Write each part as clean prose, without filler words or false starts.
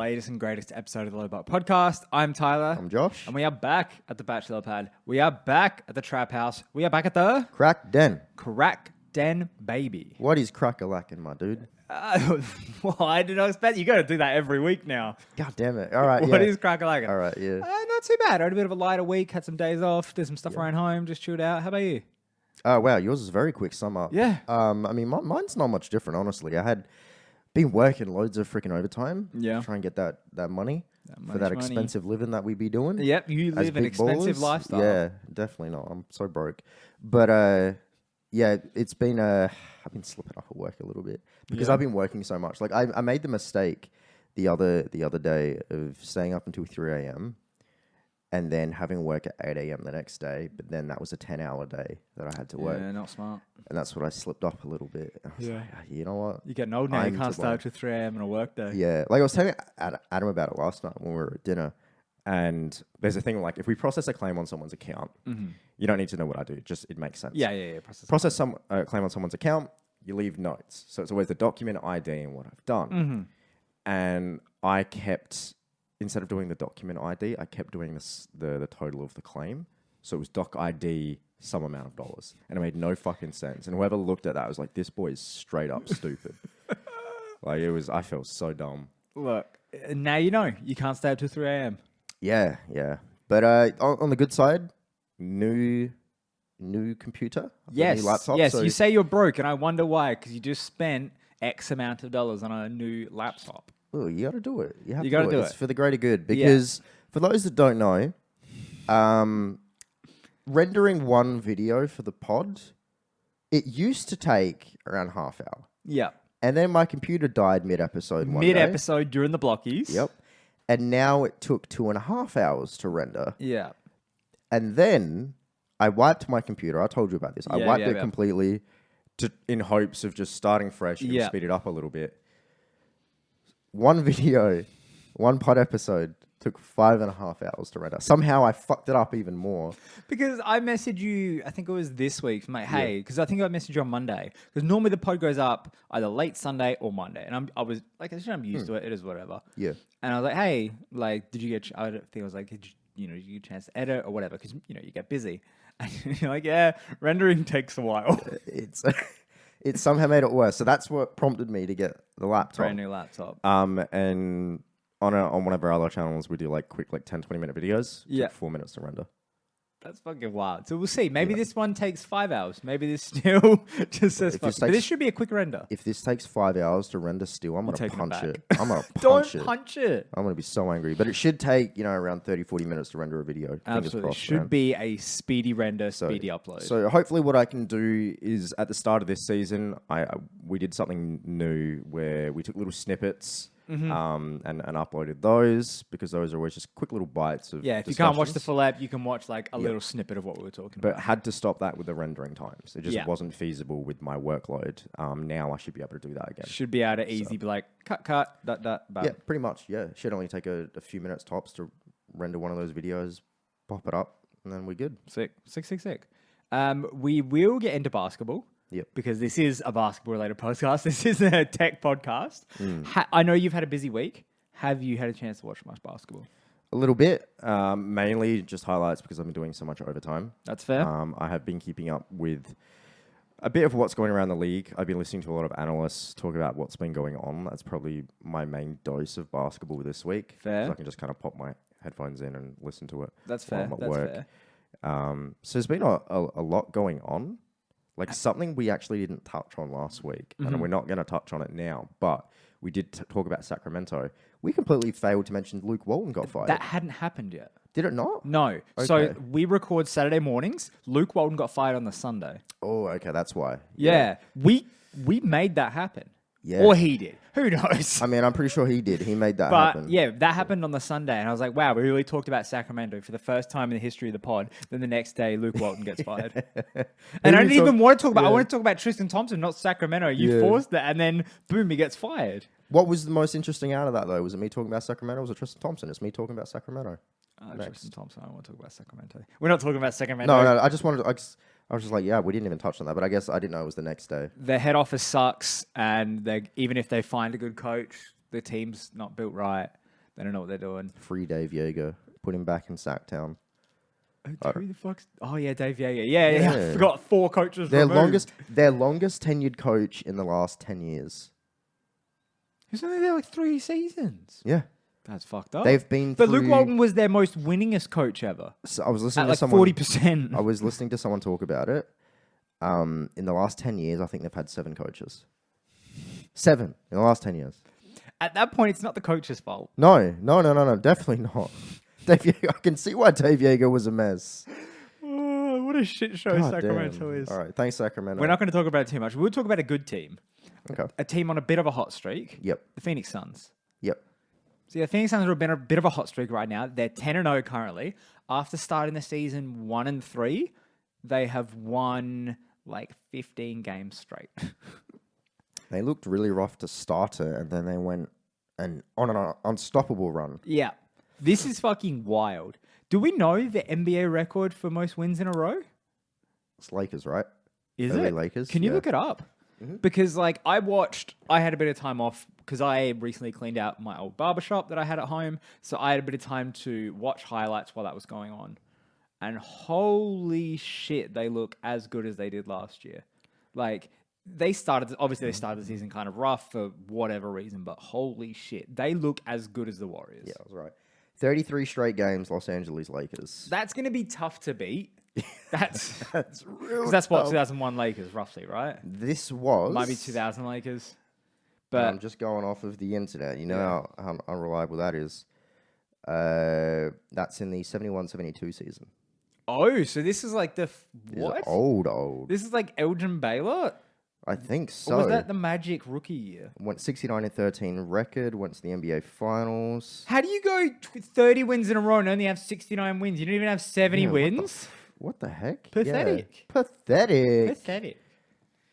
latest and greatest episode of the Low Buck Podcast. I'm Tyler. I'm Josh. And we are back at the Bachelor Pad. We are back at the Trap House. We are back at the Crack Den. Crack Den, baby. What is crack-a-lackin', my dude? Well, I did not expect you got to do that every week now. God damn it. All right, What yeah. is crack-a-lackin'? All right, yeah. Not too bad. I had a bit of a lighter week, had some days off, did some stuff around home, just chilled out. How about you? Oh, wow, yours is a very quick sum up. Yeah. I mean, mine's not much different, honestly. I had been working loads of freaking overtime. Yeah. To try and get that money for money. that expensive living that we be doing. Yep, you live an big expensive ballers. lifestyle. Yeah, definitely not. I'm so broke. But, yeah, it's been, I've been slipping off at work a little bit because I've been working so much. Like, I made the mistake the other day of staying up until 3 a.m. and then having work at 8 a.m. the next day. But then that was a 10-hour day that I had to work. Yeah, not smart. And that's what I slipped up a little bit. I was like, you know what? You're getting old now. I'm You can't to start blame. till 3 a.m. on a work day. Yeah. Like I was telling Adam about it last night when we were at dinner. And there's a thing like if we process a claim on someone's account, you don't need to know what I do. Just it makes sense. Yeah. Process some claim on someone's account, you leave notes. So it's always the document ID and what I've done. And I kept, instead of doing the document ID, I kept doing the total of the claim. So it was doc ID, some amount of dollars. And it made no fucking sense. And whoever looked at that was like, this boy is straight up stupid. Like I felt so dumb. Look, now you know. You can't stay up till 3 a.m. Yeah. But on the good side, new computer. Yes, new laptop. yes. So You say you're broke, and I wonder why, because you just spent X amount of dollars on a new laptop. oh, you got to do it. You have You to gotta do It's it. for the greater good. Because for those that don't know, rendering one video for the pod, it used to take around half hour. Yeah. And then my computer died mid-episode one day. Mid-episode during the blockies. Yep. And now it took 2.5 hours to render. Yeah. And then I wiped my computer. I told you about this. I wiped it yeah. completely in hopes of just starting fresh and Yeah. speed it up a little bit. One video, one pod episode took 5.5 hours to render. Somehow I fucked it up even more. Because I messaged you, I think it was this week, mate. Hey, because I think I messaged you on Monday. Because normally the pod goes up either late Sunday or Monday, and I was like, I'm used to it. It is whatever. Yeah. And I was like, hey, like, did you get? I think I was like, did you get a chance to edit or whatever? Because you get busy. And you're like, yeah, rendering takes a while. It somehow made it worse. So that's what prompted me to get the laptop. Brand new laptop. And on one of our other channels, we do like quick 10-20 minute videos. Yeah. Took 4 minutes to render. That's fucking wild. So we'll see. Maybe this one takes 5 hours. Maybe this still just says If fuck. this But takes- this should be a quick render. If this takes 5 hours to render still, I'm going to taking it punch back. it. I'm going to Don't punch it. punch it. I'm going to be so angry. But it should take, around 30-40 minutes to render a video. Fingers Absolutely. crossed, Should man. be a speedy render, speedy upload. So hopefully what I can do is at the start of this season, we did something new where we took little snippets and uploaded those because those are always just quick little bites of yeah, if you can't watch the discussions. full app, you can watch like a little snippet of what we were talking But about. had to stop that with the rendering times. It just Yeah. wasn't feasible with my workload. Now I should be able to do that again. Should be able to easy be like, cut, bam. Yeah, pretty much. Yeah, should only take a few minutes tops to render one of those videos, pop it up, and then we're good. Sick. We will get into basketball. Yep. Because this is a basketball-related podcast. This is a tech podcast. I know you've had a busy week. Have you had a chance to watch much basketball? A little bit, mainly just highlights because I've been doing so much overtime. That's fair. I have been keeping up with a bit of what's going around the league. I've been listening to a lot of analysts talk about what's been going on. That's probably my main dose of basketball this week. Fair. So I can just kind of pop my headphones in and listen to it. That's while fair. I'm at That's work. fair. So there's been a lot going on. Like something we actually didn't touch on last week. And we're not going to touch on it now. But we did talk about Sacramento. We completely failed to mention Luke Walton got fired. That hadn't happened yet. Did it not? No. So Okay. we record Saturday mornings. Luke Walton got fired on the Sunday. Oh, okay. That's why. Yeah. We made that happen. Yeah. Or he did. Who knows? I mean, I'm pretty sure he did. He made that But happen. yeah, that happened on the Sunday, and I was like, "Wow, we really talked about Sacramento for the first time in the history of the pod." Then the next day, Luke Walton gets fired, and I didn't even want to talk about. I want to talk about Tristan Thompson, not Sacramento. You forced that, and then boom, he gets fired. What was the most interesting out of that, though? Was it me talking about Sacramento or was it Tristan Thompson? It's me talking about Sacramento. Tristan Thompson. I don't want to talk about Sacramento. We're not talking about Sacramento. No, I just wanted to, I was just like, yeah, we didn't even touch on that, but I guess I didn't know it was the next day. Their head office sucks, and even if they find a good coach, the team's not built right. They don't know what they're doing. Free Dave Yeager. Put him back in Sacktown. Who the fuck's... Oh, yeah, Dave Yeager. Yeah. I forgot 4 coaches Their removed. longest tenured coach in the last 10 years. He's only there like 3 seasons. Yeah. That's fucked up. They've been But Luke Walton was their most winningest coach ever. So I was listening At to like someone... 40%. I was listening to someone talk about it. In the last 10 years, I think they've had 7 coaches. 7 in the last 10 years. At that point, it's not the coach's fault. No, definitely not. Dave Yeager, I can see why Dave Yeager was a mess. Oh, what a shit show God Sacramento damn. is. All right, thanks, Sacramento. We're not going to talk about it too much. We'll talk about a good team. Okay. A team on a bit of a hot streak. Yep. The Phoenix Suns. Yep. So the Phoenix Suns are a bit of a hot streak right now. They're 10-0 currently. After starting the season 1-3, they have won like 15 games straight. They looked really rough to start it, and then they went on an unstoppable run. Yeah. This is fucking wild. Do we know the NBA record for most wins in a row? It's Lakers, right? Is Early it? Lakers, Can you yeah. look it up? Because like I had a bit of time off because I recently cleaned out my old barbershop that I had at home. So I had a bit of time to watch highlights while that was going on. And holy shit, they look as good as they did last year. Like they started the season kind of rough for whatever reason, but holy shit, they look as good as the Warriors. Yeah, that's right. 33 straight games, Los Angeles Lakers. That's going to be tough to beat. That's real. 'cause that's what 2001 Lakers roughly, right? This was... Might be 2000 Lakers. But But I'm just going off of the internet. You know how unreliable that is. That's in the 71-72 season. oh, so this is like the These what? are old. This is like Elgin Baylor? I think so. Or was that the Magic rookie year? Went 69-13 record, went to the NBA Finals. How do you go 30 wins in a row and only have 69 wins? You don't even have 70 Yeah, wins? What the heck? Pathetic. Yeah. Pathetic. Pathetic.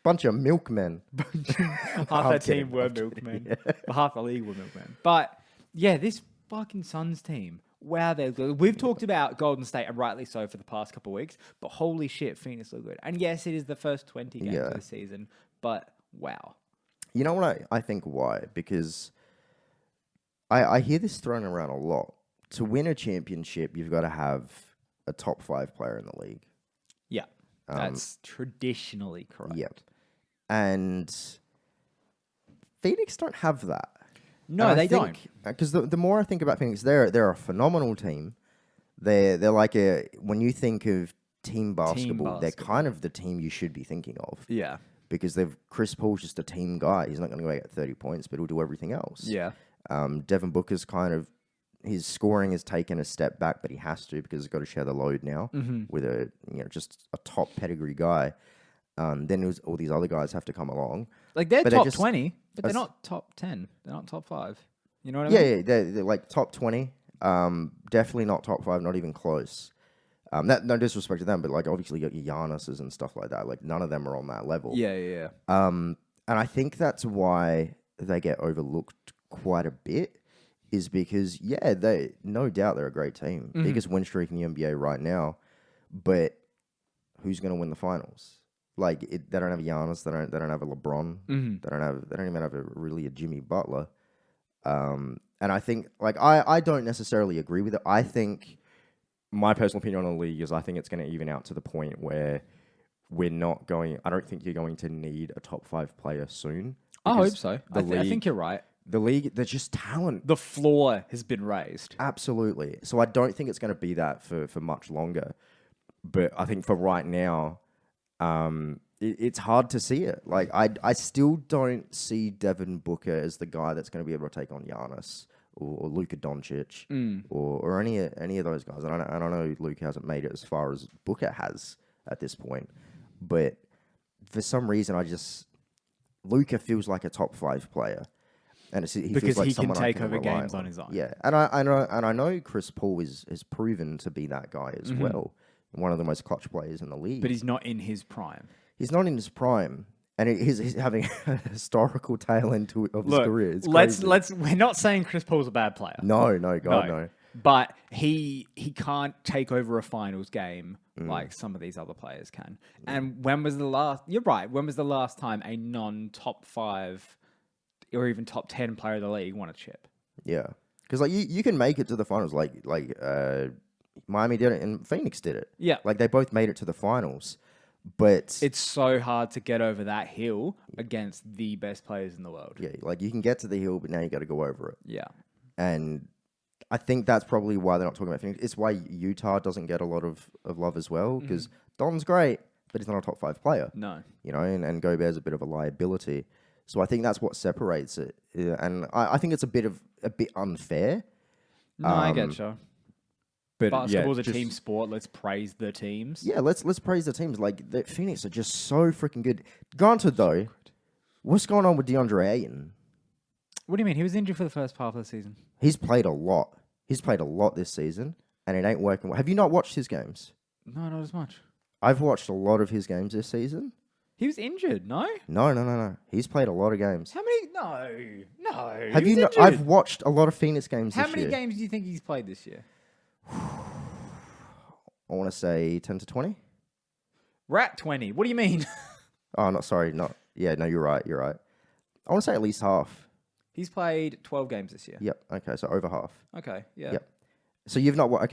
Bunch of milkmen. Half I'm that team kidding, were I'm kidding, milkmen. But half the league were milkmen. But yeah, this fucking Suns team. Wow, they're good. We've talked about Golden State, and rightly so, for the past couple of weeks. But holy shit, Phoenix look good. And yes, it is the first 20 games of the season. But wow. You know what I think why? Because I hear this thrown around a lot. To win a championship, you've got to have a top 5 player in the league. Yeah. That's traditionally correct. Yep. And Phoenix don't have that. No, And they don't. Because the more I think about Phoenix, they're a phenomenal team. They're like when you think of team basketball, they're kind of the team you should be thinking of. Yeah. Because Chris Paul's just a team guy. He's not going to go get 30 points, but he'll do everything else. Yeah. Devin Booker's his scoring has taken a step back, but he has to because he's got to share the load now with just a top pedigree guy. Then all these other guys have to come along. Like they're But top they're just- 20, but they're not top 10. They're not top 5. You know what I mean? Yeah, they're like top 20. Definitely not top 5, not even close. No disrespect to them, but like obviously you got your Giannis's and stuff like that. Like none of them are on that level. Yeah. And I think that's why they get overlooked quite a bit. Is because they no doubt they're a great team, biggest win streak in the NBA right now. But who's going to win the finals? Like they don't have Giannis, they don't have a LeBron, they don't even have a Jimmy Butler. And I think I don't necessarily agree with it. I think my personal opinion on the league is I think it's going to even out to the point where we're not going. I don't think you're going to need a top 5 player soon. I hope so. I league- think you're right. The league, they're just talent. The floor has been raised. Absolutely. So I don't think it's going to be that for much longer. But I think for right now, it's hard to see it. Like I still don't see Devin Booker as the guy that's going to be able to take on Giannis or Luka Doncic or any of those guys. And I don't know Luka hasn't made it as far as Booker has at this point. But for some reason, Luka feels like a top 5 player. And he Because feels like he can someone I take over rely games on his own. Yeah, and I know Chris Paul has proven to be that guy as well. One of the most clutch players in the league. But he's not in his prime. He's not in his prime, and he's having a historical tail end of his career. It's crazy. We're not saying Chris Paul's a bad player. No, God, no. But he can't take over a finals game like some of these other players can. And when was the last? You're right. When was the last time a non-top 5 or even top 10 player of the league won a chip? Yeah. Because like you can make it to the finals, Miami did it and Phoenix did it. Yeah. Like they both made it to the finals, but It's so hard to get over that hill against the best players in the world. yeah, like you can get to the hill, but now you got to go over it. Yeah. And I think that's probably why they're not talking about Phoenix. It's why Utah doesn't get a lot of love as well, because Don's great, but he's not a top 5 player. No. You know, and Gobert's a bit of a liability. So I think that's what separates it. Yeah, and I think it's a bit unfair. No, I get you. But Basketball's a team sport. Let's praise the teams. Yeah, let's praise the teams. Like the Phoenix are just so freaking good. Granted though, what's going on with DeAndre Ayton? What do you mean? He was injured for the first half of the season. He's played a lot. He's played a lot this season, and it ain't working. Have you not watched his games? No, not as much. I've watched a lot of his games this season. He was injured, no? No. He's played a lot of games. How many? No. Have you? I've watched a lot of Phoenix games How this year. many games do you think he's played this year? I want to say 10 to 20. We're at 20. What do you mean? Oh, no, sorry. Yeah, no, you're right. I want to say at least half. He's played 12 games this year. Yep. Okay, so over half. Okay, yeah. Yep. So you've not watched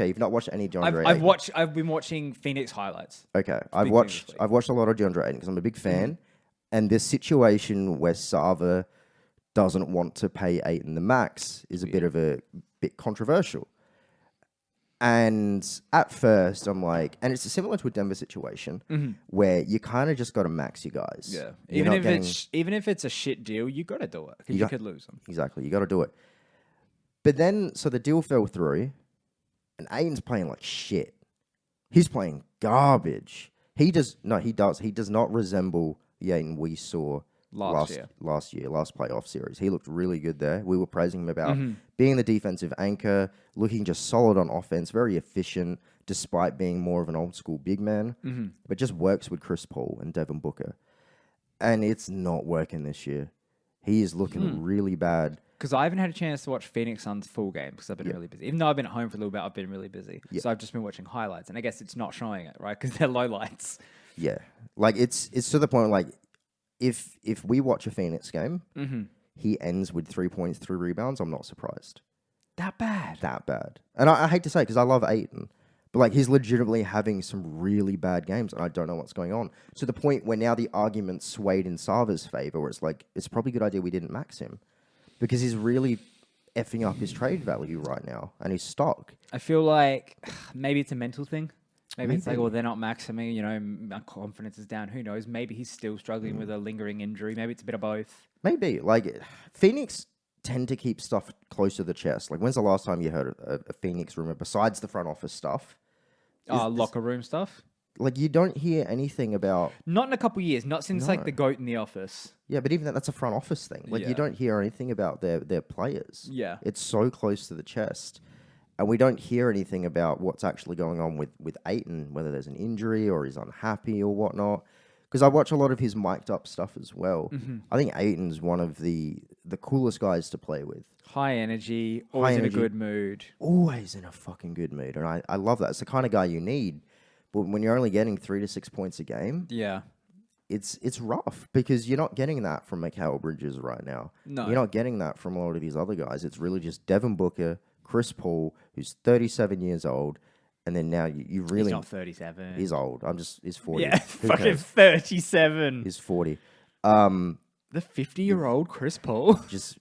any DeAndre Ayton. I've been watching Phoenix highlights. Okay, I've watched a lot of DeAndre Ayton because I'm a big fan. And this situation where Sava doesn't want to pay Ayton the max is a bit controversial. And at first, I'm like, and it's similar to a Denver situation where you kind of just got to max you guys. Yeah. Even if it's a shit deal, you got to do it because you could lose them. Exactly, you got to do it. But then, so the deal fell through, and Ayton's playing like shit. He's playing garbage. He does not resemble the Ayton we saw last playoff series. He looked really good there. We were praising him about being the defensive anchor, looking just solid on offense, very efficient, despite being more of an old school big man. But just works with Chris Paul and Devin Booker. And it's not working this year. He is looking really bad. Because I haven't had a chance to watch Phoenix Suns full game because I've been really busy. Even though I've been at home for a little bit, I've been really busy. So I've just been watching highlights. And I guess it's not showing it, right? Because they're low lights. Yeah. Like, it's to the point, like, if we watch a Phoenix game, he ends with 3 points, 3 rebounds, I'm not surprised. That bad? That bad. And I hate to say it because I love Ayton. But, like, he's legitimately having some really bad games, and I don't know what's going on. To the point where now the argument swayed in Sava's favor, where it's like, it's probably a good idea we didn't max him. Because he's really effing up his trade value right now and his stock. I feel like maybe it's a mental thing. Maybe it's like, well, they're not maxing me, my confidence is down. Who knows? Maybe he's still struggling with a lingering injury. Maybe it's a bit of both. Maybe. Like, Phoenix tend to keep stuff close to the chest. Like, when's the last time you heard a Phoenix rumor besides the front office stuff? Locker room stuff? Like, you don't hear anything about... Not in a couple of years. Not since, like, the GOAT in the office. Yeah, but even that's a front office thing. Like, you don't hear anything about their players. Yeah. It's so close to the chest. And we don't hear anything about what's actually going on with Ayton, whether there's an injury or he's unhappy or whatnot. Because I watch a lot of his mic'd up stuff as well. I think Ayton's one of the coolest guys to play with. High energy, always in a good mood. Always in a fucking good mood. And I love that. It's the kind of guy you need. But when you're only getting 3 to 6 points a game, it's rough because you're not getting that from Mikal Bridges right now. No. You're not getting that from a lot of these other guys. It's really just Devin Booker, Chris Paul, who's 37 years old, and then now you really... He's not 37. He's old. He's 40. Yeah, fucking 37. He's 40. The 50-year-old Chris Paul. Just...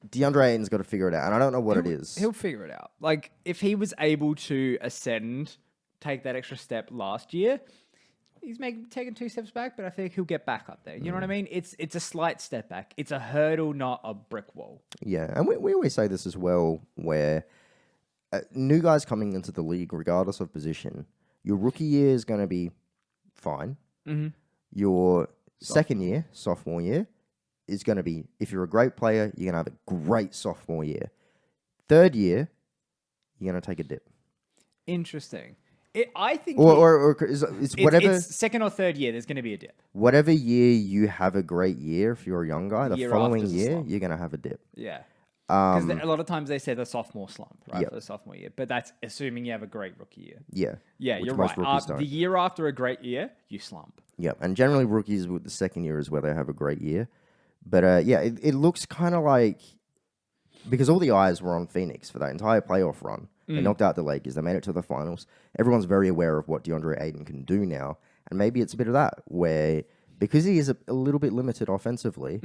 DeAndre Ayton's got to figure it out, and I don't know what it is. He'll figure it out. Like, if he was able to take that extra step last year, he's taken 2 steps back, but I think he'll get back up there. You know what I mean? It's a slight step back. It's a hurdle, not a brick wall. Yeah, and we always say this as well, where new guys coming into the league, regardless of position, your rookie year is going to be fine. Your second year, sophomore year, is going to be, if you're a great player, you're going to have a great sophomore year. Third year, you're going to take a dip. Interesting. I think... It's whatever... It's second or third year, there's going to be a dip. Whatever year you have a great year, if you're a young guy, the following year, you're going to have a dip. Yeah. Because a lot of times they say the sophomore slump, right, for the sophomore year. But that's assuming you have a great rookie year. Yeah. Yeah, you're right. The year after a great year, you slump. Yeah, and generally rookies with the second year is where they have a great year. But it looks kind of like because all the eyes were on Phoenix for that entire playoff run. They knocked out the Lakers. They made it to the finals. Everyone's very aware of what DeAndre Ayton can do now. And maybe it's a bit of that, where because he is a little bit limited offensively,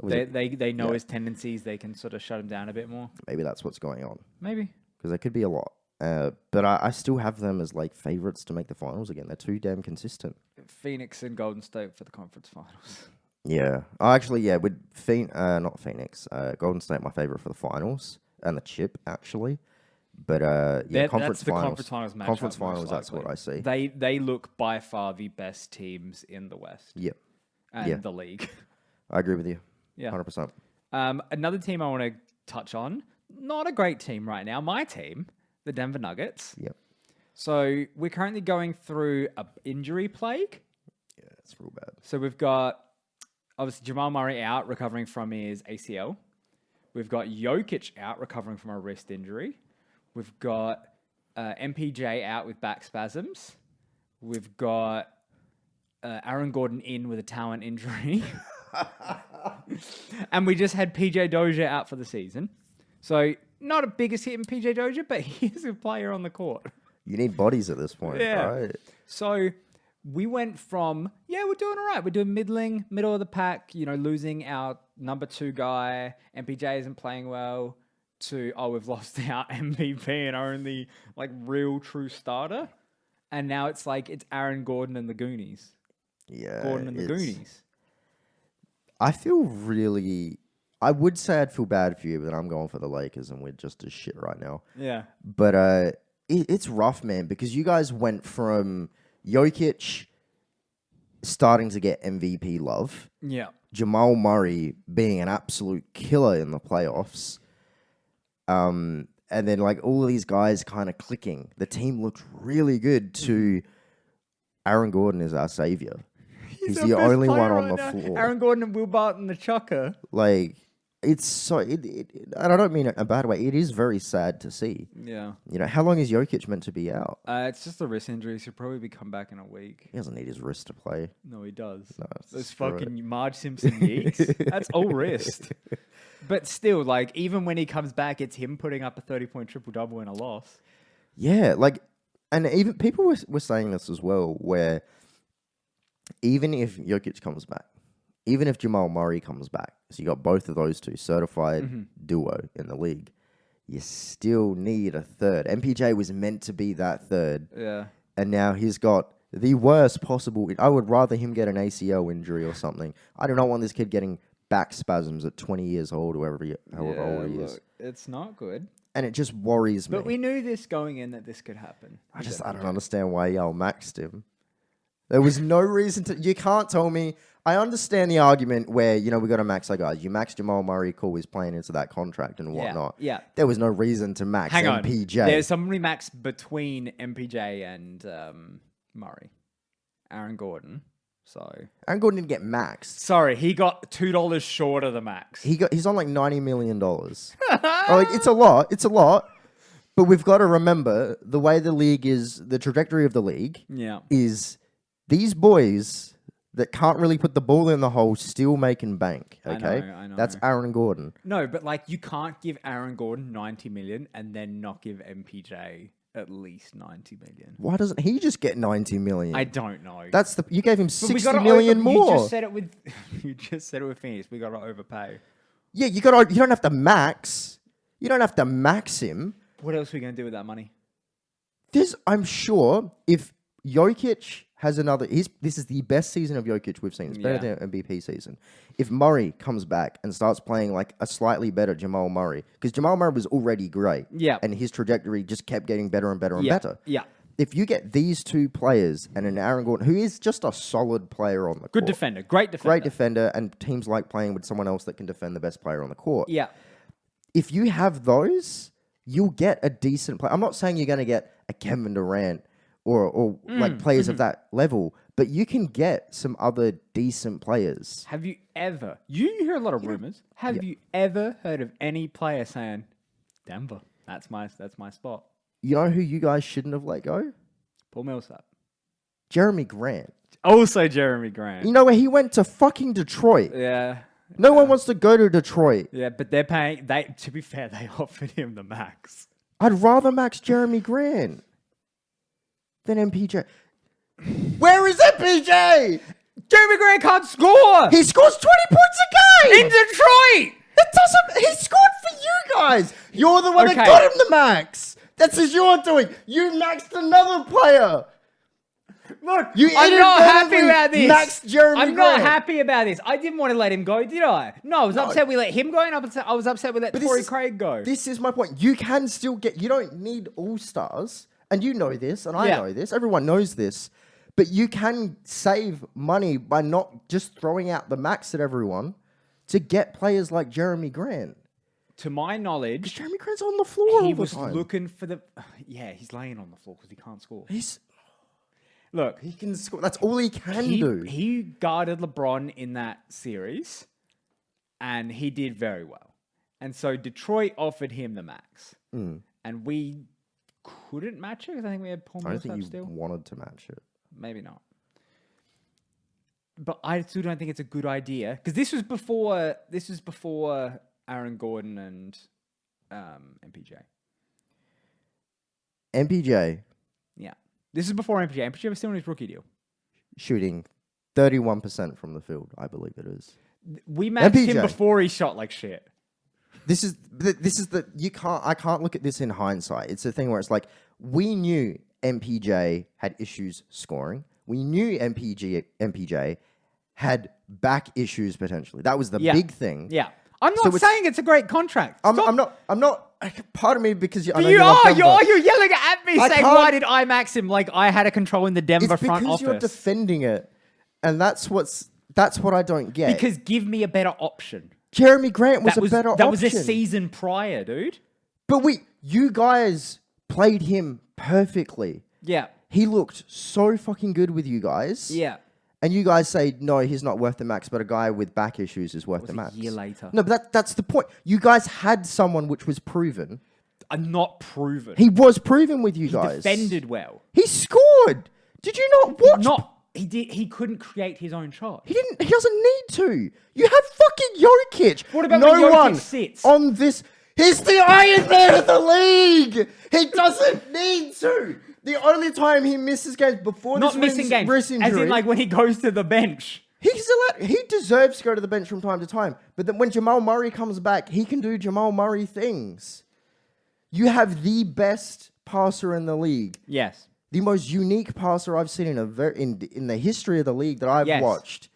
they know his tendencies. They can sort of shut him down a bit more. Maybe that's what's going on. Maybe. Because there could be a lot. But I still have them as like favorites to make the finals again. They're too damn consistent. Phoenix and Golden State for the conference finals. Yeah. Oh, actually, yeah. With not Phoenix. Golden State, my favorite for the finals and the chip, actually. But conference finals. Conference finals. That's what I see. They look by far the best teams in the West. Yep. And the league. I agree with you. Yeah. 100%. Another team I want to touch on. Not a great team right now. My team, the Denver Nuggets. Yep. So we're currently going through an injury plague. Yeah, it's real bad. So we've got obviously Jamal Murray out recovering from his ACL. We've got Jokic out recovering from a wrist injury. We've got MPJ out with back spasms. We've got Aaron Gordon in with a talent injury. And we just had PJ Dozier out for the season. So not a biggest hit in PJ Dozier, but he's a player on the court. You need bodies at this point, right? So we went from, we're doing all right. We're doing middle of the pack, losing our number 2 guy. MPJ isn't playing well. To, we've lost our MVP and our only real true starter. And now it's it's Aaron Gordon and the Goonies. Yeah. Gordon and the Goonies. I would say I'd feel bad for you, but I'm going for the Lakers and we're just as shit right now. Yeah. But it's rough, man, because you guys went from Jokic starting to get MVP love. Yeah. Jamal Murray being an absolute killer in the playoffs. And then all of these guys kind of clicking. The team looked really good to Aaron Gordon is our savior. He's the only one on the floor. Aaron Gordon and Will Barton, the chucker. It's so... and I don't mean it in a bad way. It is very sad to see. Yeah. How long is Jokic meant to be out? It's just a wrist injury. He'll probably come back in a week. He doesn't need his wrist to play. No, he does. No, those fucking Marge Simpson yeeks. That's all wrist. But still, even when he comes back, it's him putting up a 30-point triple-double in a loss. Yeah, and even people were saying this as well, where even if Jokic comes back, even if Jamal Murray comes back, so you got both of those two certified duo in the league, you still need a third. MPJ was meant to be that third. Yeah. And now he's got the worst possible... I would rather him get an ACL injury or something. I do not want this kid getting back spasms at 20 years old, however old he is. It's not good. And it just worries me. But we knew this going in that this could happen. I don't understand why y'all maxed him. There was no reason to... You can't tell me... I understand the argument where, we got to max our guys. You max Jamal Murray, cool, he's playing into that contract and whatnot. Yeah. There was no reason to max MPJ. There's somebody max between MPJ and Murray. Aaron Gordon. So Aaron Gordon didn't get maxed. Sorry, he got $2 short of the max. He's on $90 million. It's a lot. But we've got to remember the way the league is, the trajectory of the league is these boys that can't really put the ball in the hole still making bank. Okay, I know. That's Aaron Gordon. No, but you can't give Aaron Gordon $90 million and then not give MPJ at least $90 million. Why doesn't he just get $90 million? I don't know. You gave him $60 million more. You just said it with Phoenix. We got to overpay. Yeah, you don't have to max. You don't have to max him. What else are we going to do with that money? I'm sure if Jokic has another... This is the best season of Jokic we've seen. It's better than MVP season. If Murray comes back and starts playing a slightly better Jamal Murray, because Jamal Murray was already great, and his trajectory just kept getting better and better and better. Yeah. If you get these two players and an Aaron Gordon, who is just a solid player on the court. Good defender. Great defender. Great defender, and teams like playing with someone else that can defend the best player on the court. Yeah. If you have those, you'll get a decent player. I'm not saying you're going to get a Kevin Durant or players of that level, but you can get some other decent players. Have you ever... You hear a lot of rumors. Have you ever heard of any player saying, Denver, that's my spot? You know who you guys shouldn't have let go? Paul Millsap. Jeremy Grant. Also Jeremy Grant. You know where he went to fucking Detroit. Yeah. No one wants to go to Detroit. Yeah, but they're paying. To be fair, they offered him the max. I'd rather max Jeremy Grant than MPJ. Where is MPJ? Jeremy Grant can't score He scores 20 points a game in Detroit. It doesn't. He scored for you guys. You're the one that Okay. got him the max. That's what you're doing. You maxed another player. Look, You I'm not happy inadvertently about this. maxed Jeremy I'm not Grant. happy about this. I didn't want to let him go, did I? No, I was upset we let him go, and I was upset we let But Torrey Craig go. This is my point. You can still get. You don't need all stars, and you know this, and I Yeah. know this. Everyone knows this. But you can save money by not just throwing out the max at everyone to get players like Jeremy Grant. To my knowledge, Jeremy Grant's on the floor all he the was time. looking for the. Yeah, he's laying on the floor because he can't score. Look, He can score. That's all he can do. he guarded LeBron in that series, and he did very well. And so Detroit offered him the max, and we couldn't match it because I think we had Paul I don't Millsap think you still. wanted to match it. Maybe not. But I still don't think it's a good idea because this was before Aaron Gordon and MPJ. MPJ Yeah, this is before MPJ. MPJ was still on his rookie deal. shooting 31% from the field, I believe it is. We matched him MPJ. before he shot like shit. This is the I can't look at this in hindsight. It's a thing where it's like we knew MPJ had issues scoring. We knew MPJ had back issues potentially. That was the big thing. Yeah, I'm not saying it's a great contract. I'm not. Part of me because I know You you're are. Denver. You're yelling at me I saying, can't- "Why did I max him?" Like I had a control in the Denver It's front because office. you're defending it, and that's what I don't get. Because give me a better option. Jeremy Grant was a better option. That was a season prior, dude. But you guys played him perfectly. Yeah. He looked so fucking good with you guys. Yeah. And you guys say, no, he's not worth the max, but a guy with back issues is worth the max. A year later. No, but that's the point. You guys had someone which was proven. I'm not proven. He was proven with you He guys. defended well. He scored. Did you not watch? He did. He couldn't create his own shot. He didn't. He doesn't need to. You have fucking Jokic. What about no when Jokic one sits? on this? He's the Iron Man of the league. He doesn't need to. The only time he misses games before Not this missing games. wrist injury, As in, like when he goes to the bench. he deserves to go to the bench from time to time. But then when Jamal Murray comes back, he can do Jamal Murray things. You have the best passer in the league. Yes. The most unique passer I've seen in the history of the league that I've watched.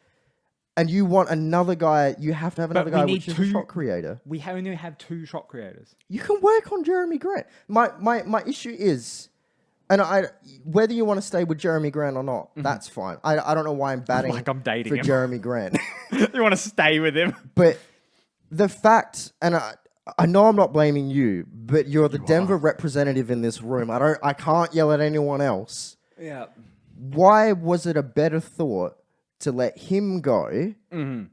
And you want another guy, you have to have another guy which is a shot creator. We only have 2 shot creators. You can work on Jeremy Grant. My issue is, and whether you want to stay with Jeremy Grant or not, that's fine. I don't know why I'm batting Like I'm dating for him. Jeremy Grant. You want to stay with him? But the fact, and I know I'm not blaming you, but you're the Denver representative in this room. I can't yell at anyone else. Yeah. Why was it a better thought to let him go and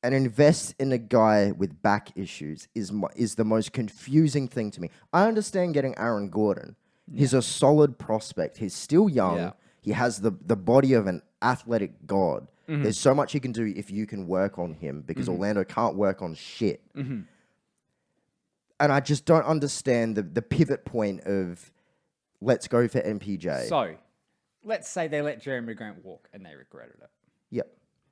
invest in a guy with back issues is the most confusing thing to me. I understand getting Aaron Gordon. He's a solid prospect. He's still young. Yeah. He has the body of an athletic god. There's so much he can do if you can work on him because Orlando can't work on shit. And I just don't understand the pivot point of let's go for MPJ. So, let's say they let Jeremy Grant walk and they regretted it. Yep.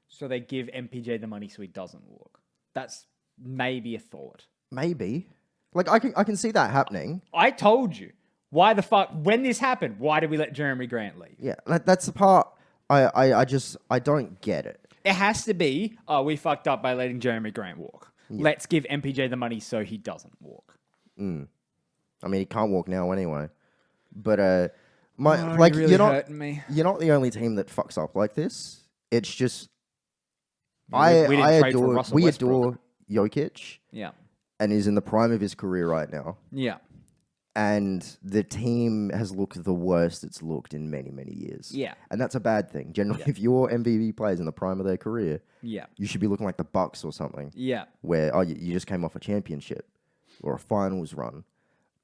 So they give MPJ the money so he doesn't walk. That's maybe a thought. Maybe. Like I can see that happening. I told you. Why the fuck, when this happened, why did we let Jeremy Grant leave? Yeah, that's the part I don't get it. It has to be, we fucked up by letting Jeremy Grant walk. Yeah. Let's give MPJ the money so he doesn't walk. I mean, he can't walk now anyway. But you're really hurting me. You're not the only team that fucks up like this. It's just We adore Jokic. Yeah. And he's in the prime of his career right now. Yeah. And the team has looked the worst it's looked in many, many years. Yeah. And that's a bad thing. Generally, if your MVP players in the prime of their career, you should be looking like the Bucks or something. Yeah. Where you just came off a championship or a finals run.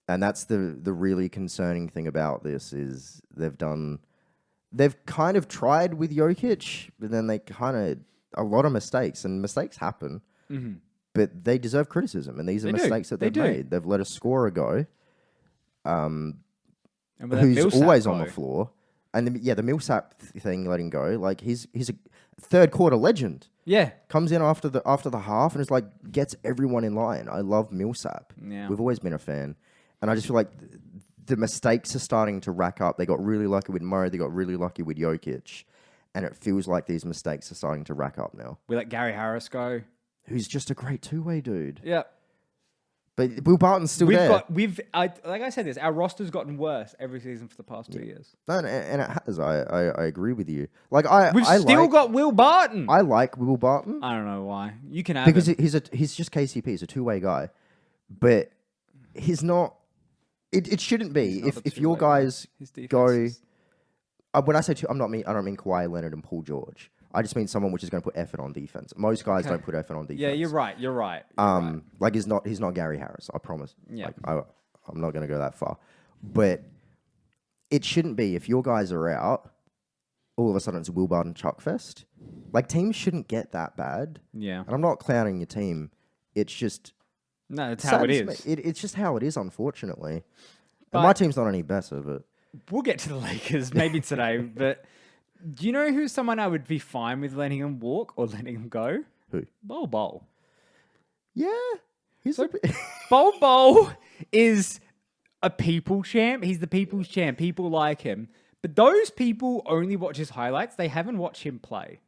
And that's the really concerning thing about this is they've kind of tried with Jokic, but then a lot of mistakes, and mistakes happen. but they deserve criticism, and these are mistakes that they've made. They've let a scorer go, who's always on the floor, and the Millsap thing, letting go. Like he's a third quarter legend. Yeah, comes in after the half and is like gets everyone in line. I love Millsap. Yeah, we've always been a fan, and I just feel like the mistakes are starting to rack up. They got really lucky with Murray. They got really lucky with Jokic, and it feels like these mistakes are starting to rack up now. We let Gary Harris go, who's just a great two-way dude. Yeah. But Will Barton's still there. Like I said, our roster's gotten worse every season for the past 2 years. No, and it has. I agree with you. Like we've still got Will Barton. I like Will Barton. I don't know why. You can have because him. he's just KCP. He's a two-way guy, but he's not. It shouldn't be if your guys go. When I say two, I don't mean Kawhi Leonard and Paul George. I just mean someone which is going to put effort on defense. Most guys don't put effort on defense. Yeah, you're right. Like he's not Gary Harris. I promise. Yeah. Like, I'm not going to go that far, but it shouldn't be if your guys are out. All of a sudden, it's a Will Barton Chuck fest. Like teams shouldn't get that bad. Yeah. And I'm not clowning your team. It's just it's how it is. It's just how it is, unfortunately. And my team's not any better, but we'll get to the Lakers maybe today. But do you know who's someone I would be fine with letting him walk or letting him go? Who? Bol. Yeah. He's a bit... Bol is a people champ. He's the people's champ. People like him. But those people only watch his highlights. They haven't watched him play.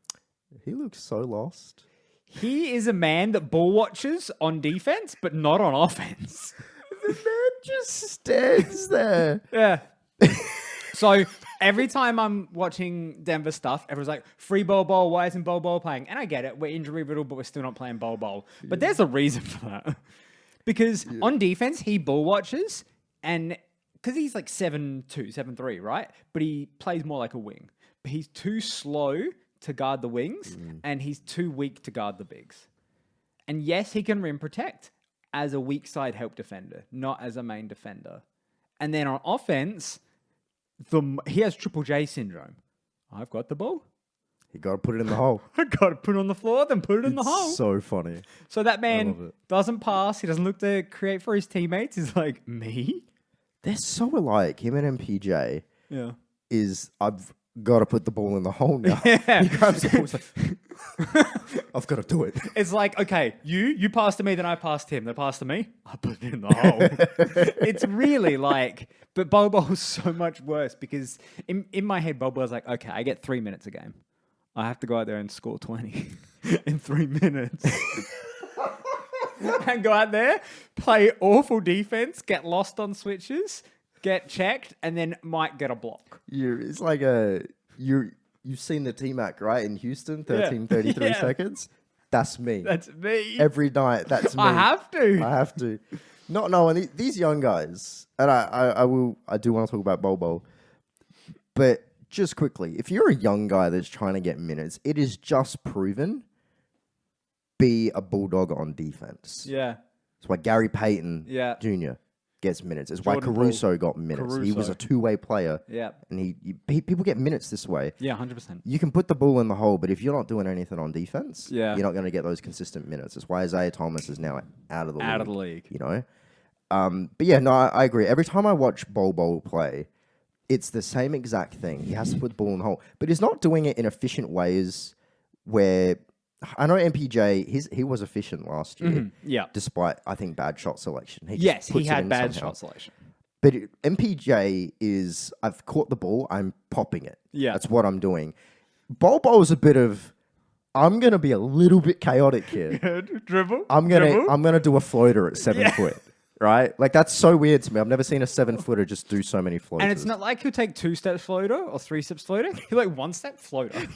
He looks so lost. He is a man that ball watches on defense, but not on offense. The man just stands there. Yeah. So every time I'm watching Denver stuff, everyone's like, free Bol. Why isn't Bol playing? And I get it. We're injury riddled, but we're still not playing Bol. But there's a reason for that. Because on defense, he ball watches, and because he's like 7'2", 7'3", right? But he plays more like a wing. But he's too slow to guard the wings, and he's too weak to guard the bigs. And yes, he can rim protect as a weak side help defender, not as a main defender. And then on offense, he has Triple J syndrome. I've got the ball. You got to put it in the hole. I got to put it on the floor, then put it in the hole. So funny. So that man doesn't pass. He doesn't look to create for his teammates. He's like, me? They're so alike. Him and MPJ. Yeah. I've got to put the ball in the hole now. Yeah. He grabs the ball. He's like, I've got to do it. It's like, okay, you passed to me, then I passed him. They passed to me, I put it in the hole. It's really like, but Bobo's so much worse because in my head, Bobo's like, okay, I get 3 minutes a game. I have to go out there and score 20 in 3 minutes. And go out there, play awful defense, get lost on switches, get checked, and then might get a block. It's like you've seen the T-Mac, right? In Houston, 13:33 seconds. That's me. That's me. Every night, that's me. I have to. Not knowing these young guys, and I do want to talk about Bol. But just quickly, if you're a young guy that's trying to get minutes, it is just proven be a bulldog on defense. Yeah. That's why Gary Payton Jr. gets minutes. It's why Caruso got minutes. He was a two-way player. Yeah. And people get minutes this way. Yeah, 100%. You can put the ball in the hole, but if you're not doing anything on defense, you're not going to get those consistent minutes. That's why Isaiah Thomas is now out of the league. You know? But yeah, no, I agree. Every time I watch Bol play, it's the same exact thing. He has to put the ball in the hole. But he's not doing it in efficient ways where... I know MPJ, he was efficient last year. Mm-hmm. Yeah. Despite, I think, bad shot selection. He had bad shot selection. But MPJ is, I've caught the ball, I'm popping it. Yeah. That's what I'm doing. Bol is a bit of, I'm going to be a little bit chaotic here. Dribble. I'm gonna do a floater at 7 foot. Right? Like, that's so weird to me. I've never seen a 7-footer just do so many floaters. And it's not like he'll take 2 steps floater or 3 steps floater. He'll like 1 step floater.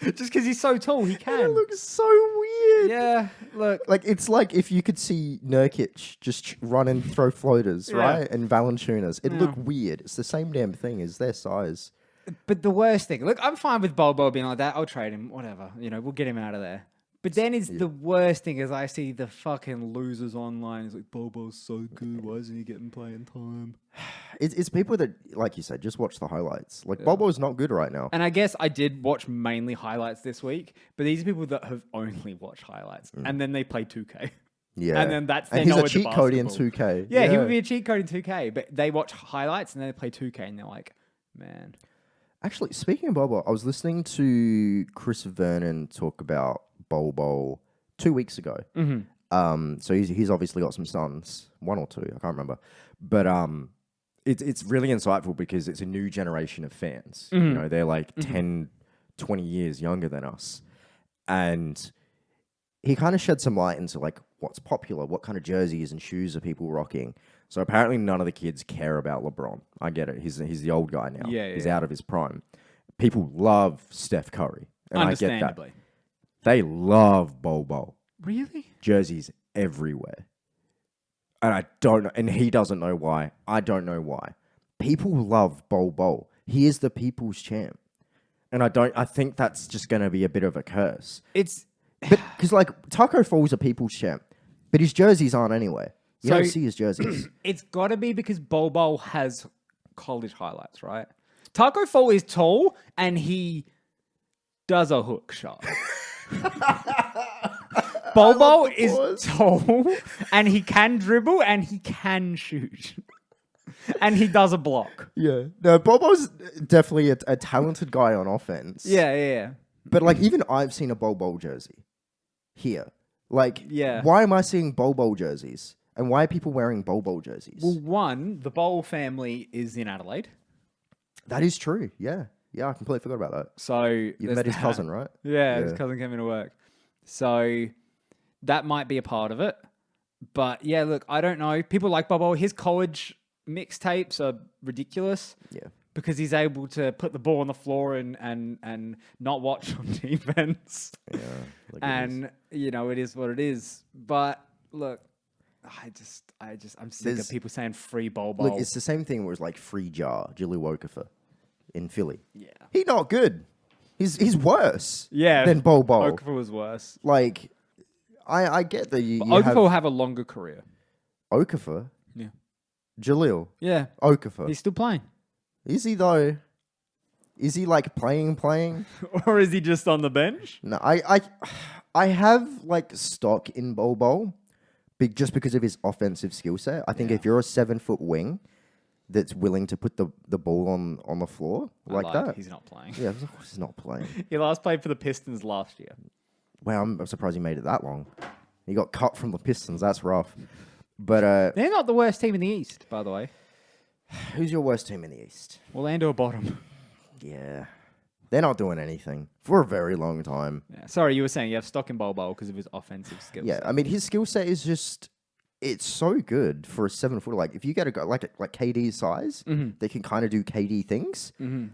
Just because he's so tall, he can. It looks so weird. Yeah, look. Like, it's like if you could see Nurkic just run and throw floaters, right? And Valanciunas. It'd look weird. It's the same damn thing as their size. But the worst thing, look, I'm fine with Bol being like that. I'll trade him, whatever. You know, we'll get him out of there. But then the worst thing is I see the fucking losers online. It's like, Bobo's so good. Why isn't he getting playing time? It's people that, like you said, just watch the highlights. Like, Bobo's not good right now. And I guess I did watch mainly highlights this week, but these are people that have only watched highlights. And then they play 2K. Yeah. And then that's their and he's a knowledge of cheat code in basketball. 2K. Yeah, he would be a cheat code in 2K, but they watch highlights and then they play 2K and they're like, man. Actually, speaking of Bobo, I was listening to Chris Vernon talk about Bobo 2 weeks ago. So he's obviously got some sons, 1 or 2, I can't remember. But it's really insightful because it's a new generation of fans. You know, they're like 10, 20 years younger than us. And he kind of shed some light into like what's popular, what kind of jerseys and shoes are people rocking. So apparently none of the kids care about LeBron. I get it. He's the old guy now. He's out of his prime. People love Steph Curry. And I get that. They love Bobo. Really? Jerseys everywhere. And I don't know. And he doesn't know why. I don't know why. People love Bobo. He is the people's champ. And I think that's just going to be a bit of a curse. Because like Taco Fall's a people's champ, but his jerseys aren't anyway. You don't see his jerseys. It's got to be because Bobo has college highlights, right? Taco Fall is tall and he does a hook shot. Bobo is tall and he can dribble and he can shoot. And he does a block. Yeah. No, Bobo's definitely a talented guy on offense. Yeah. But like even I've seen a Bobo jersey here. Like, why am I seeing Bobo jerseys? And why are people wearing Bobo jerseys? Well, one, the Bowl family is in Adelaide. That is true. Yeah. Yeah, I completely forgot about that. So you've met his cousin, right? Yeah, his cousin came into work. So that might be a part of it. But yeah, look, I don't know. People like Bobo. His college mixtapes are ridiculous. Yeah. Because he's able to put the ball on the floor and not watch on defense. Yeah. And you know, it is what it is. But look, I'm sick of people saying free Bobo. Look, it's the same thing where it's like free jar, Jilly Wokafer in Philly. Yeah. He's not good. He's worse. Yeah. Than Bobo. Okafor was worse. Like, I get that you Okafor will have a longer career. Okafor? Yeah. Jaleel? Yeah. Okafor? He's still playing. Is he though? Is he like playing? Or is he just on the bench? No, I have like stock in Bobo, just because of his offensive skill set. I think if you're a 7-foot wing that's willing to put the ball on the floor like that. He's not playing. Yeah, of course he's not playing. He last played for the Pistons last year. Wow, I'm surprised he made it that long. He got cut from the Pistons. That's rough. But they're not the worst team in the East, by the way. Who's your worst team in the East? Orlando bottom. Yeah. They're not doing anything for a very long time. Yeah. Sorry, you were saying you have stock in Bobo because of his offensive skills. Yeah, I mean, his skill set is just... It's so good for a 7-footer. Like, if you get a guy like KD's size, they can kind of do KD things.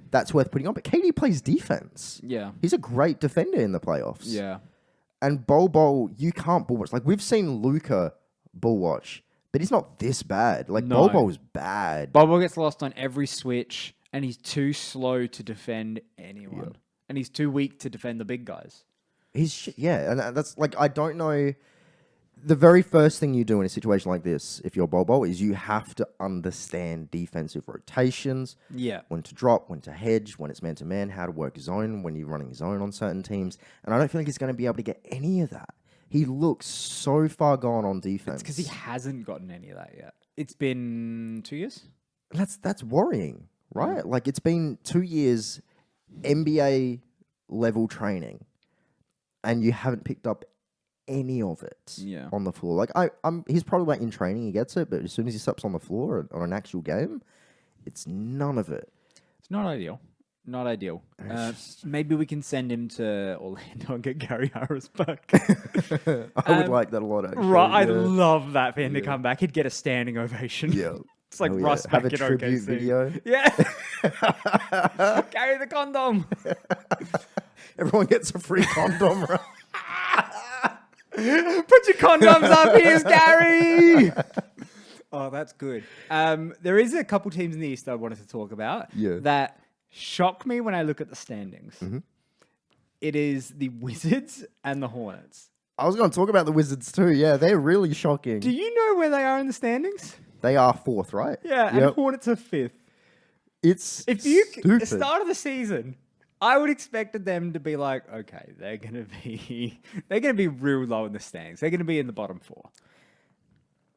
That's worth putting on. But KD plays defense. Yeah. He's a great defender in the playoffs. Yeah. And Bobo, you can't bull watch. Like, we've seen Luka bull watch, but he's not this bad. Like, no. Bobo's bad. Bobo gets lost on every switch, and he's too slow to defend anyone. Yeah. And he's too weak to defend the big guys. And that's like, I don't know. The very first thing you do in a situation like this, if you're Bobo, is you have to understand defensive rotations. Yeah. When to drop, when to hedge, when it's man-to-man, how to work zone, when you're running zone on certain teams. And I don't feel like he's going to be able to get any of that. He looks so far gone on defense. It's because he hasn't gotten any of that yet. It's been 2 years? That's worrying, right? Like, it's been 2 years NBA level training, and you haven't picked up any of it on the floor. Like, he's probably like in training, he gets it, but as soon as he steps on the floor on an actual game, it's none of it. It's not ideal. Not ideal. Maybe we can send him to Orlando and get Gary Harris back. I would like that a lot, actually. Right, I'd love that for him to come back. He'd get a standing ovation. Yeah. It's like Russ back in tribute OKC. video. Yeah. Carry the condom. Everyone gets a free condom, right? Put your condoms up here, Gary. Oh, that's good. There is a couple teams in the East I wanted to talk about that shock me when I look at the standings. It is the Wizards and the Hornets. I was going to talk about the Wizards too. Yeah, they're really shocking. Do you know where they are in the standings? They are 4th, right? Yeah, and Hornets are 5th. It's If you at stupid. the start of the season, I would expected them to be like, okay, they're gonna be real low in the standings. They're gonna be in the bottom 4.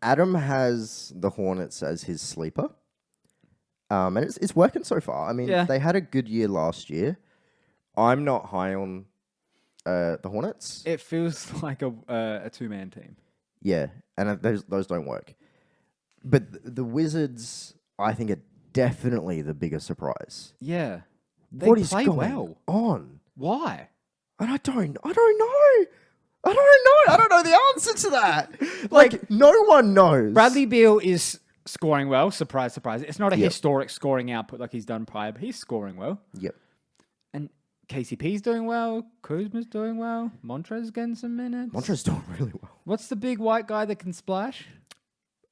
Adam has the Hornets as his sleeper. And it's working so far. I mean, they had a good year last year. I'm not high on the Hornets. It feels like a 2-man team. Yeah, and those don't work. But the Wizards, I think, are definitely the bigger surprise. Yeah. They What is play going well. on? Why? And I don't know. I don't know the answer to that. Like, no one knows. Bradley Beal is scoring well. Surprise, surprise. It's not a historic scoring output like he's done prior, but he's scoring well. Yep. And KCP's doing well. Kuzma's doing well. Montrez's getting some minutes. Montrez's doing really well. What's the big white guy that can splash?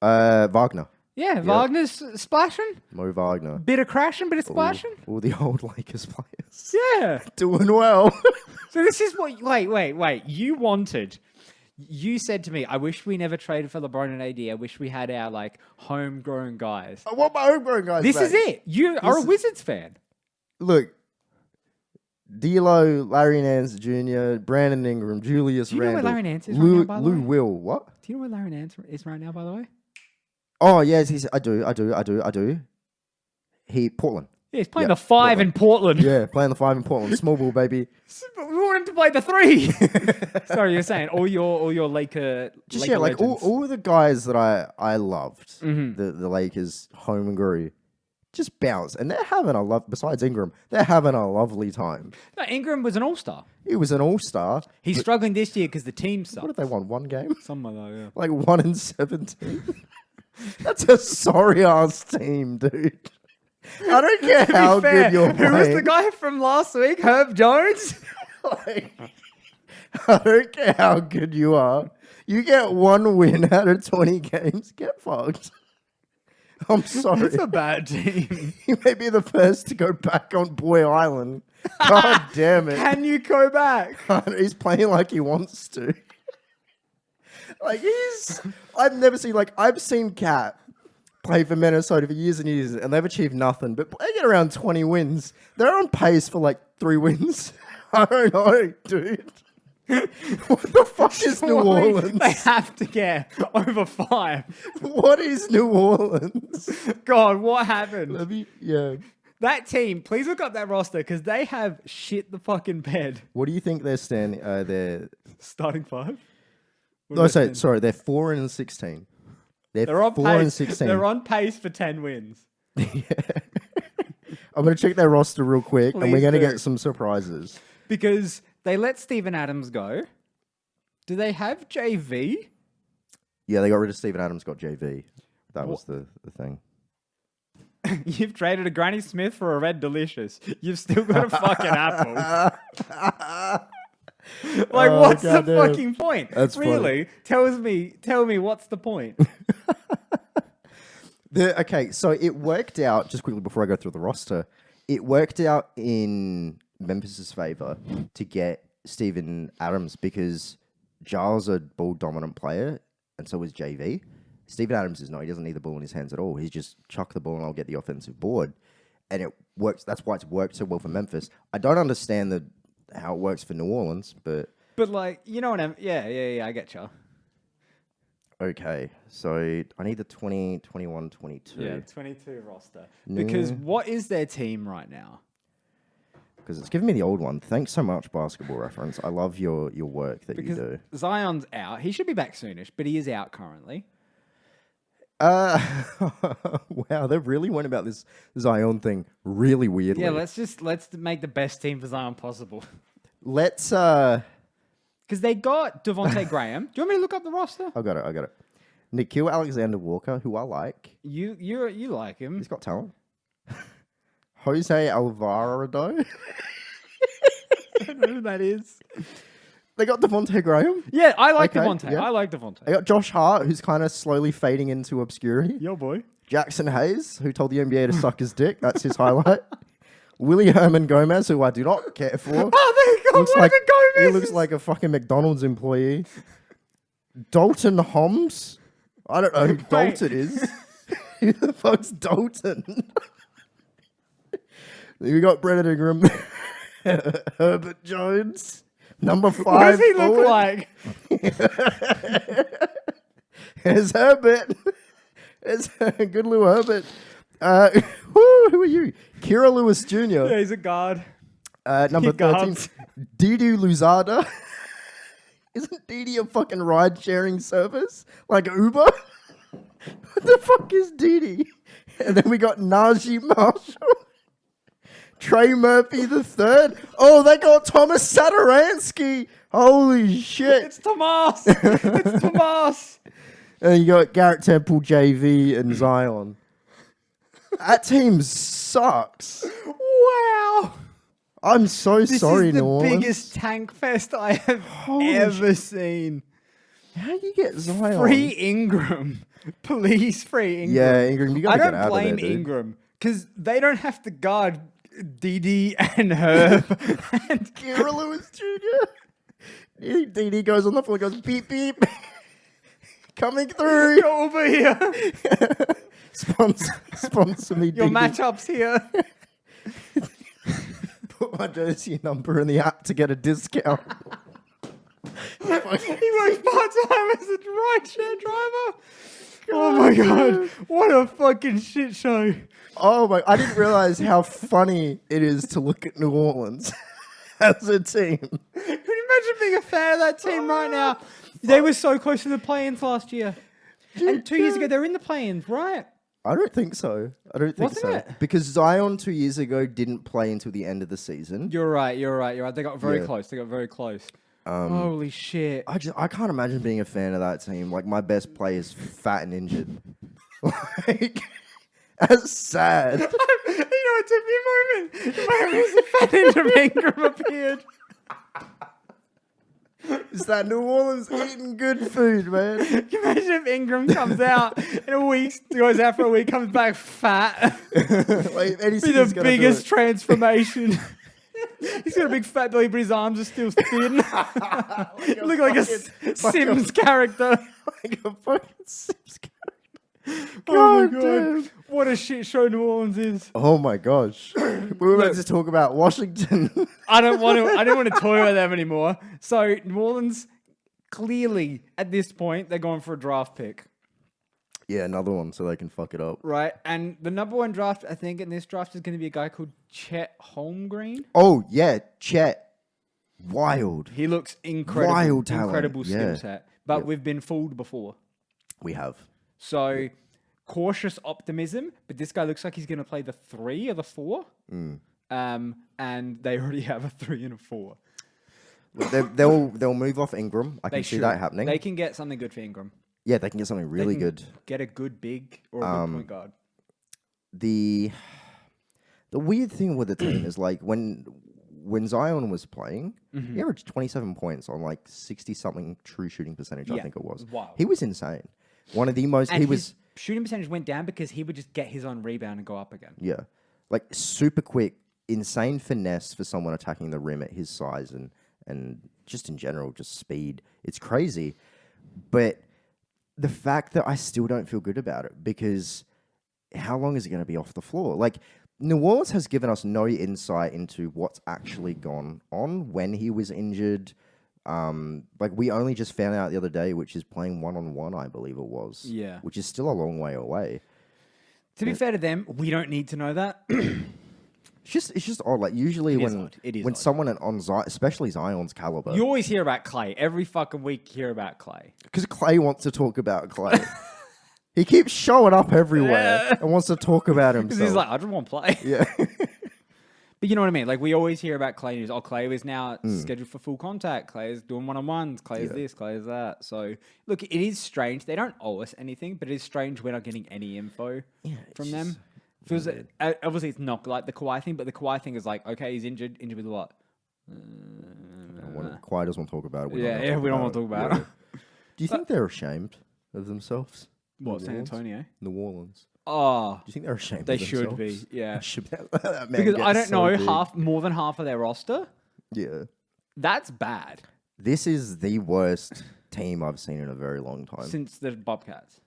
Wagner. Yeah, Wagner's splashing. Mo Wagner. Bit of crashing, bit of splashing. All the old Lakers players. Yeah. Doing well. So this is what... Wait. You said to me, I wish we never traded for LeBron and AD. I wish we had our, like, homegrown guys. I want my homegrown guys This back. is it. You are a Wizards fan. Look. D'Lo, Larry Nance Jr., Brandon Ingram, Julius Do you know Randle. where Larry Nance is right now, by the Lou way? Will. What? Do you know where Larry Nance is right now, by the way? Oh, yes. I do. Portland. Yeah, he's playing the 5 in Portland. Yeah, playing the 5 in Portland. Small ball, baby. But we want him to play the 3. Sorry, you're saying all your Laker. Just Laker like legends. all the guys that I loved, Mm-hmm. the Lakers home and grew, just bounce, and they're having a besides Ingram, they're having a lovely time. No, Ingram was an all-star. He was an all-star. He's struggling this year because the team What sucks. have they won? 1 game? Something like that, yeah. Like 1 in 17. That's a sorry ass team, dude. I don't care how good you're playing. Who was the guy from last week? Herb Jones? Like, I don't care how good you are. You get 1 win out of 20 games, get fucked. I'm sorry. That's a bad team. He may be the first to go back on Boy Island. God damn it. Can you go back? He's playing like he wants to. Like, I've seen Cat play for Minnesota for years and years, and they've achieved nothing, but they get around 20 wins. They're on pace for like 3 wins. I don't know, dude. What the fuck is New Orleans? They have to get over 5. What is New Orleans? God, what happened? Yeah. That team, please look up that roster because they have shit the fucking bed. What do you think they're standing? They're Starting 5? no, sorry, they're 4 and 16. They're on 4 pace. and 16. They're on pace for 10 wins. Yeah. I'm gonna check their roster real quick, and we're Please gonna do. get some surprises. Because they let Steven Adams go. Do they have JV? Yeah, they got rid of Steven Adams, got JV. That was the thing. You've traded a Granny Smith for a Red Delicious. You've still got a fucking apple. Like, Oh, what's the goddamn. fucking point? That's really? Tell me what's the point? Okay, so it worked out, just quickly before I go through the roster, it worked out in Memphis's favor to get Steven Adams because Giles is a ball-dominant player, and so is JV. Steven Adams is not. He doesn't need the ball in his hands at all. He's just chuck the ball and I'll get the offensive board. And it works. That's why it's worked so well for Memphis. I don't understand how it works for New Orleans, but... But, like, you know what I mean? Yeah, I get you. Okay, so I need the 20, 21, 22. Yeah, 22 roster. Because what is their team right now? Because it's giving me the old one. Thanks so much, Basketball Reference. I love your work that you do. Zion's out. He should be back soonish, but he is out currently. Wow, they really went about this Zion thing really weirdly. Yeah, let's make the best team for Zion possible. Let's Because they got Devontae Graham. Do you want me to look up the roster? I got it. Nikhil Alexander-Walker, who I like. You like him? He's got talent. Jose Alvarado. I don't know who that is. They got Devontae Graham. Yeah, I like Okay, Devontae. yeah. I like They Devontae. got Josh Hart, who's kind of slowly fading into obscurity. Yo, boy. Jackson Hayes, who told the NBA to suck his dick. That's his highlight. Willie Herman Gomez, who I do not care for. Oh, they got looks like Gomez. he looks like a fucking McDonald's employee. Dalton Holmes. I don't know who Dalton is. Who the fuck's Dalton? We got Brennan Ingram, Herbert Jones, number 5. What does he look forward. like? There's Herbert. There's good little Herbert. Who are you? Kira Lewis Jr. Yeah, he's a guard. Number He 13. guards. Didi Luzada. Isn't Didi a fucking ride-sharing service? Like Uber? What the fuck is Didi? And then we got Najee Marshall. Trey Murphy the third. Oh, they got Thomas Sadaransky. Holy shit. It's Tomas. It's Tomas. And you got Garrett Temple, JV, and Zion. That team sucks. Wow. I'm so sorry, This is New Orleans. the biggest tank fest I have ever seen. How do you get Zion? Free Ingram. Please, free Ingram. Yeah, Ingram, you gotta I get don't out of blame there, dude. Ingram because they don't have to guard Didi and Herb. And Kira Lewis Jr. DD goes on the floor, goes beep beep. Coming through. Go over here. Sponsor me, Your DD. matchup's here. Put my jersey number in the app to get a discount. He works part-time as a rideshare driver. Oh my god. What a fucking shit show. Oh my! I didn't realize how funny it is to look at New Orleans as a team. Can you imagine being a fan of that team right now? They were so close to the play-ins last year. And 2 years ago, they were in the play-ins, right? I don't think so. I don't think Wasn't so. it? Because Zion 2 years ago didn't play until the end of the season. You're right. They got very Yeah. close. Holy shit. I can't imagine being a fan of that team. Like, my best player is fat and injured. Like, that's sad. You know, it took me a moment. My fat Ingram appeared. Is that New Orleans eating good food, man? Can you imagine if Ingram comes out in a week, goes out for a week, comes back fat? Like, Be the biggest transformation. He's got a big fat belly, but his arms are still thin. Look like a Sims character. Like a fucking Sims character. Oh my God god. What a shit show New Orleans is. Oh my gosh. We were about to talk about Washington. I don't want to talk about them anymore. So New Orleans, clearly at this point, they're going for a draft pick. Yeah, another one so they can fuck it up. Right. And the number one draft, I think, in this draft is going to be a guy called Chet Holmgreen. Oh, yeah, Chet. Wild. He looks incredible. Wild talent. Incredible skill Yeah. set. But we've been fooled before. We have. So cautious optimism, but this guy looks like he's going to play the 3 or the 4. And they already have a 3 and a 4. They'll move off Ingram. I can see that happening. They can get something good for Ingram. Yeah, they can get something really good. Get a good big or a good point guard. The weird thing with the team is like when Zion was playing, he averaged 27 points on like 60-something true shooting percentage, I think it was. Wow. He was insane. One of the most... And he his was... shooting percentage went down because he would just get his own rebound and go up again. Yeah. Like super quick, insane finesse for someone attacking the rim at his size and just in general, just speed. It's crazy. But the fact that I still don't feel good about it because how long is it going to be off the floor? Like, New Orleans has given us no insight into what's actually gone on when he was injured. Like, we only just found out the other day, which is playing one-on-one, I believe it was. Yeah. Which is still a long way away. To be fair to them, we don't need to know that. It's just odd. Like, usually when odd. someone on Zion, especially Zion's caliber, You always hear about Clay. Every fucking week you hear about Clay. because Clay wants to talk about Clay. He keeps showing up everywhere and wants to talk about himself. Because he's like, I just want to play. yeah. But you know what I mean? Like, we always hear about Clay news. Oh, Clay is now scheduled for full contact. Clay is doing one-on-ones. Clay is this. Clay is that. So, look, it is strange. They don't owe us anything, but it is strange we're not getting any info from them. Feels obviously, it's not like the Kawhi thing, but the Kawhi thing is like, okay, he's injured. Injured with what? Kawhi doesn't want to talk about it. We don't want to talk about it. Do you think they're ashamed of themselves? What, San Antonio? New Orleans. Oh, Do you think they're ashamed? they of should be. themselves? Yeah. That man Because I gets don't so know big. more than half of their roster. Yeah. That's bad This is the worst team I've seen in a very long time. since the Bobcats.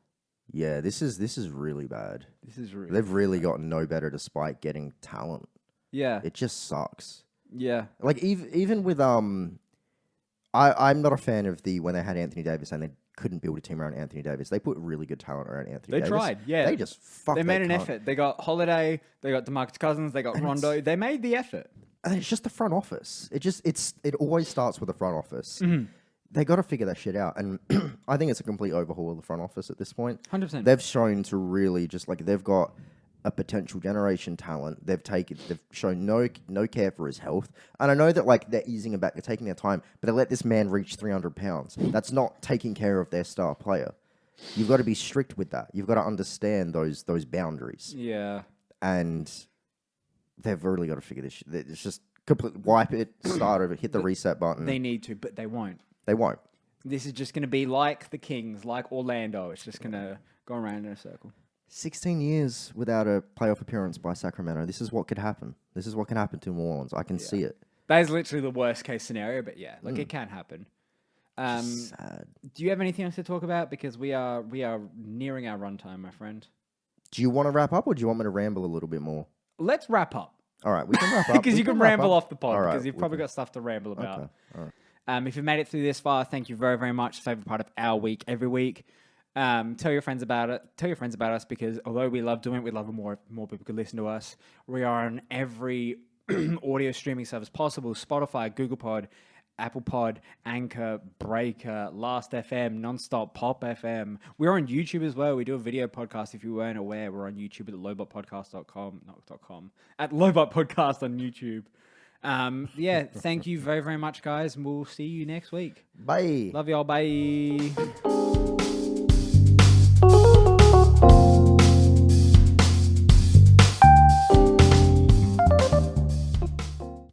Yeah, this is really bad. This is really. They've really gotten no better despite getting talent. Yeah. It just sucks. Yeah. Like even with I'm not a fan of when they had Anthony Davis and they couldn't build a team around Anthony Davis. They put really good talent around Anthony They Davis. tried, yeah. They just They made an effort. They got Holiday. They got DeMarcus Cousins. They got Rondo. They made the effort. And it's just the front office. It always starts with the front office. Mm-hmm. They got to figure that shit out. And I think it's a complete overhaul of the front office at this point. 100%. They've shown to really just like they've got a potential generation talent. They've shown no care for his health. And I know that like they're easing him back, they're taking their time, but they let this man reach 300 pounds. That's not taking care of their star player. You've got to be strict with that. You've got to understand those boundaries. Yeah. And they've really got to figure this shit. It's just complete wipe it, start over, hit the reset button. They need to, but they won't. They won't. This is just going to be like the Kings, like Orlando. It's just going to go around in a circle. 16 years without a playoff appearance by Sacramento. This is what could happen. This is what can happen to New Orleans. I can see it. That is literally the worst case scenario, but yeah, like it can happen. Sad. Do you have anything else to talk about? Because we are nearing our runtime, my friend. Do you want to wrap up or do you want me to ramble a little bit more? Let's wrap up. All right, we can wrap up. Because you can ramble off the pod All right, because you've probably got stuff to ramble about. Okay. All right. If you've made it through this far, thank you very, very much. Favorite part of our week every week. Tell your friends about it. Tell your friends about us because although we love doing it, we love more people could listen to us. We are on every audio streaming service possible: Spotify, Google Pod, Apple Pod, Anchor, Breaker, Last FM, Nonstop, Pop FM. We're on YouTube as well. We do a video podcast. If you weren't aware, we're on YouTube at lobotpodcast.com, not .com, at lobotpodcast on YouTube. Yeah, thank you very, very much, guys, and we'll see you next week. Bye. Love y'all. Bye.